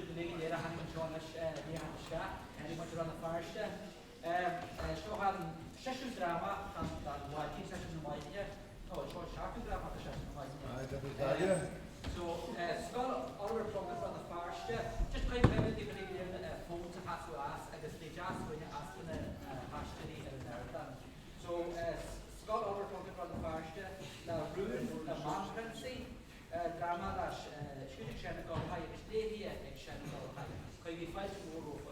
de dingen die han Jonas die han ska en die moet er aan de vaarste zo gaan 6 drama dan wat is 6 nummer hier oh zo 7 drama 6 nummer hier so skal over program van de vaarste just play maybe die dingen phone to pass to us and the just when you ask the hashtag in America so skal over program van de vaarste la ruin de manfrenzy drama das schöne schöne go high stay here and schöne go high kann wir falsch wo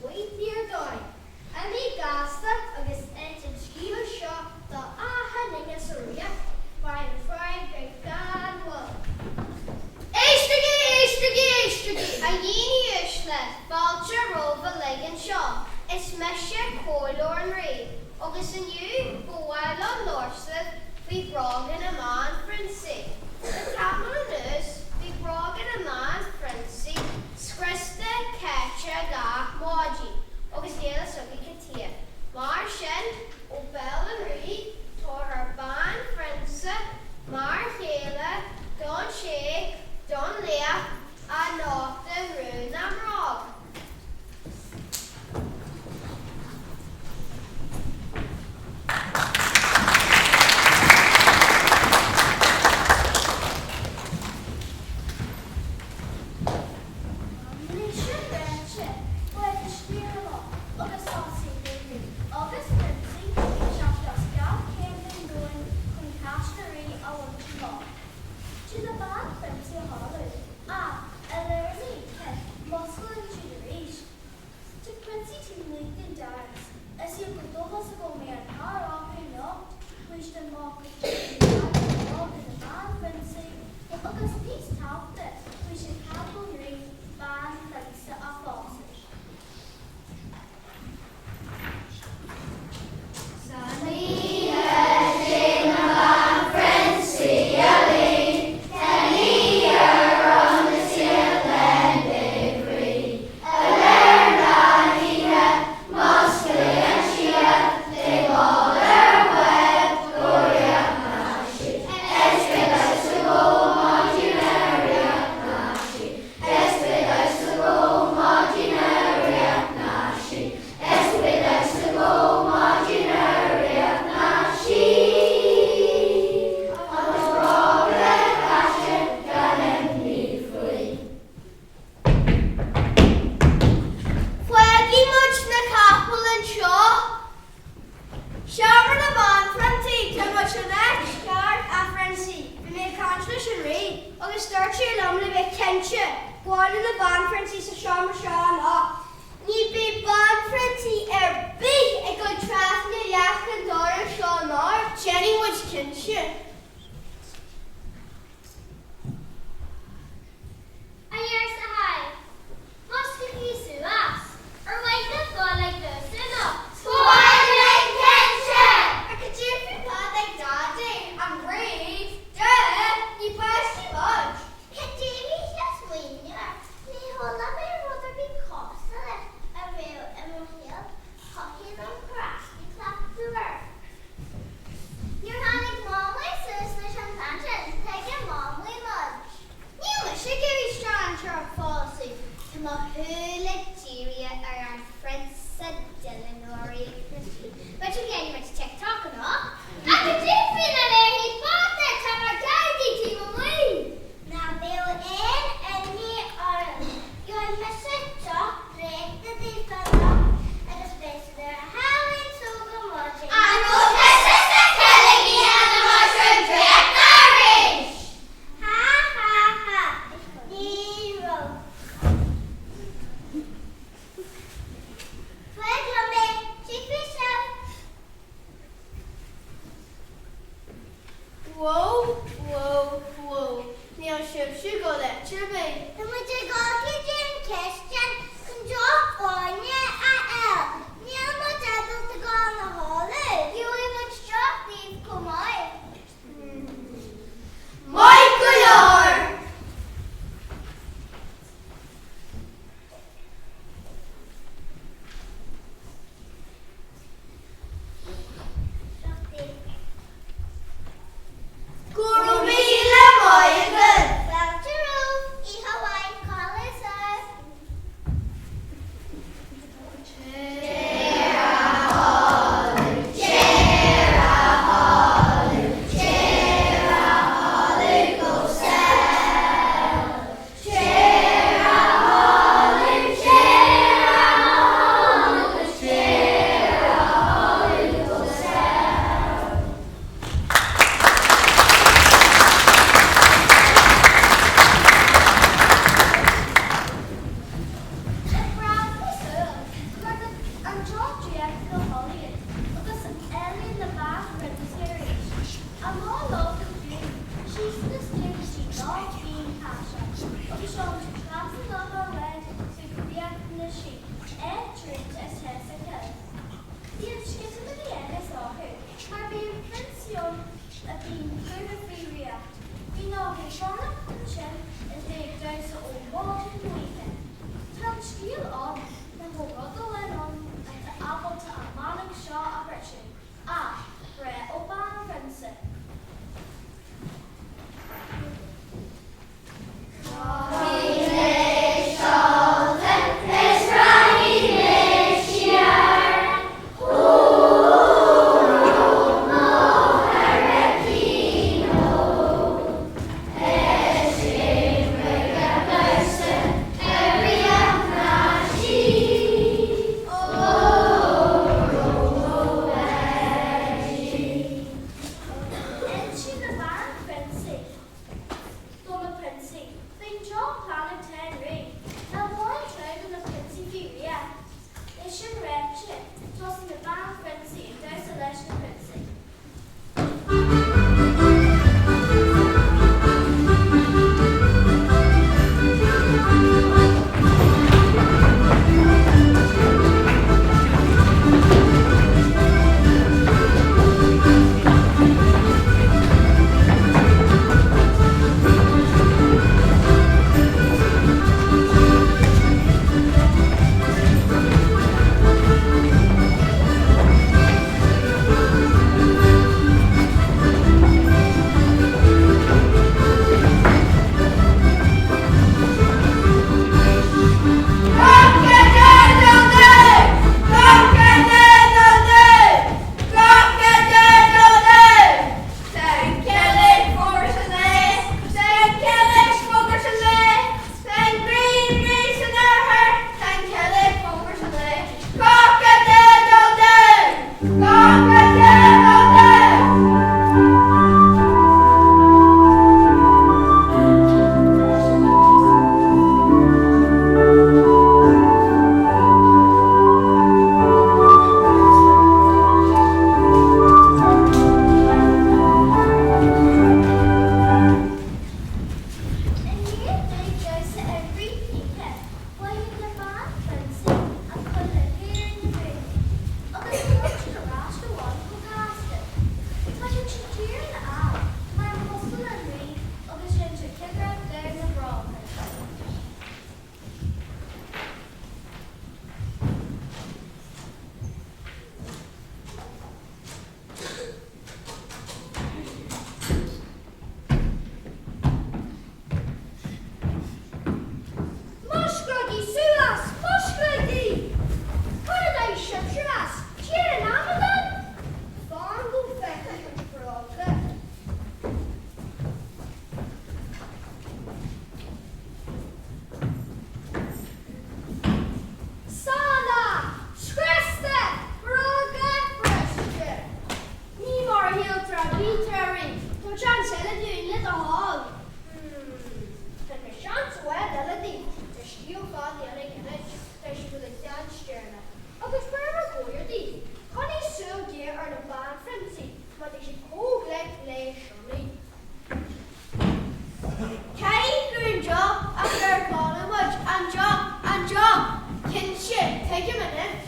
Sweet dear Dory, and me gasta, agus Gwaed yn y ban Francis a Sean Sean o. Ni be ban Francis big e go traf ni liach yn dor a Sean o. Jenny was kinship. Ayers a high. Must you see us? Or wait the fall like this in a Twilight tension! I could do if you thought like daddy and read. Duh, you pass too much. Can Davy just win you? Ni hålla mig rather be kostade. A real emotional hockey on grass. You clap the work. You're having mom my sister some tangent. Take a mom we lunch. You must give you strong to a falsy. To my whole Nigeria around Prince Delanory Christie. But you getting much TikTok and all? I could do finally he bought that time I candy team away. Now they were in any oil. Your message break the develop and the space there. How in so much. I know this is the killing me and the mushroom directory. Ha ha ha. Zero. fish with a dance journey. Agus wherever go your deed. Connie so dear are the band frenzy, but they should go like lay surely. Carrie grew job after Collingwood and job. Kinship, take a minute.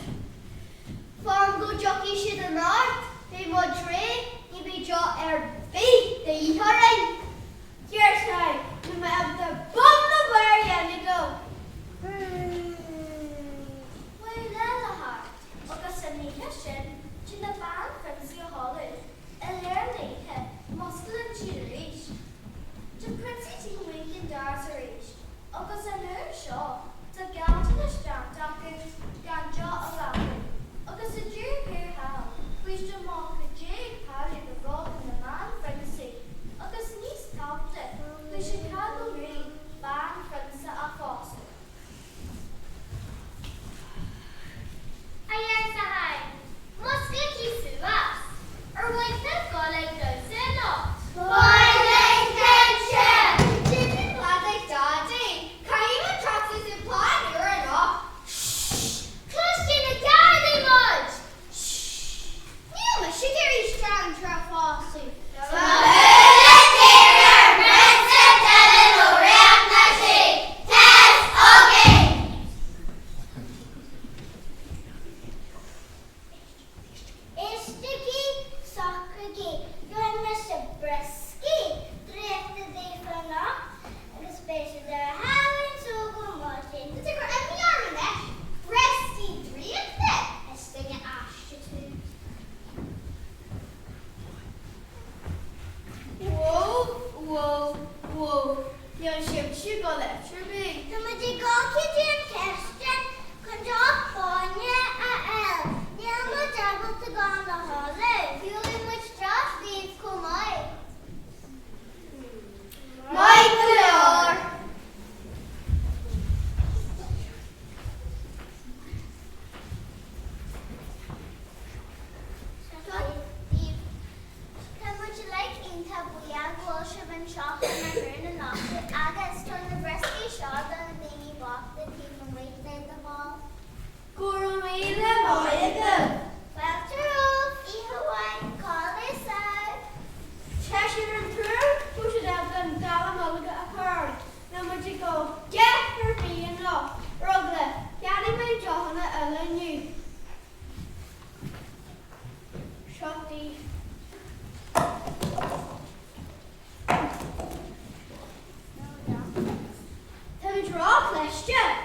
Farm go jockey should the north, they would trade, he be jaw beat the eating. Here's how, you may have the bum the where you go. Well, Lalaheart, agus a nícha sin, sin na band frenzy a holid, a lear nícha, muscle and cheater each. The princess in weekend dars a reach, agus a lear shaw, the gal to the strand doctor, ganja a laughing, agus a dear peer how, reached a mock a jig party the rock in the band frenzy, agus niece topped it, we should have the read, band frenzy a foster. Ayer sahai, muska kisu us, or like that golly goes in not. Boiling tension! Chicken plastic dodgy. Can you even trust this imply you're enough? Close in the garden mud. Neil, she carries strong trap falsely. Whoa. You're she got left for me. The magic kitchen question could not find it. Near my double to go on the holiday, fueling which just leaves come out. My lord. Would you like into Booyah, Walsham and Shop and Maroon and Knocked Aga's turn the breasty shot on the dingy walk the team and wait in the hall. Gurumi the Moyaga. Well, true, Hawaii, call this out. Cheshire and through, who should have done Galamulga a card. Now would you go, get your being off. Rugla, Yanni my Johanna Ellen you. Shotty. Have a draw question.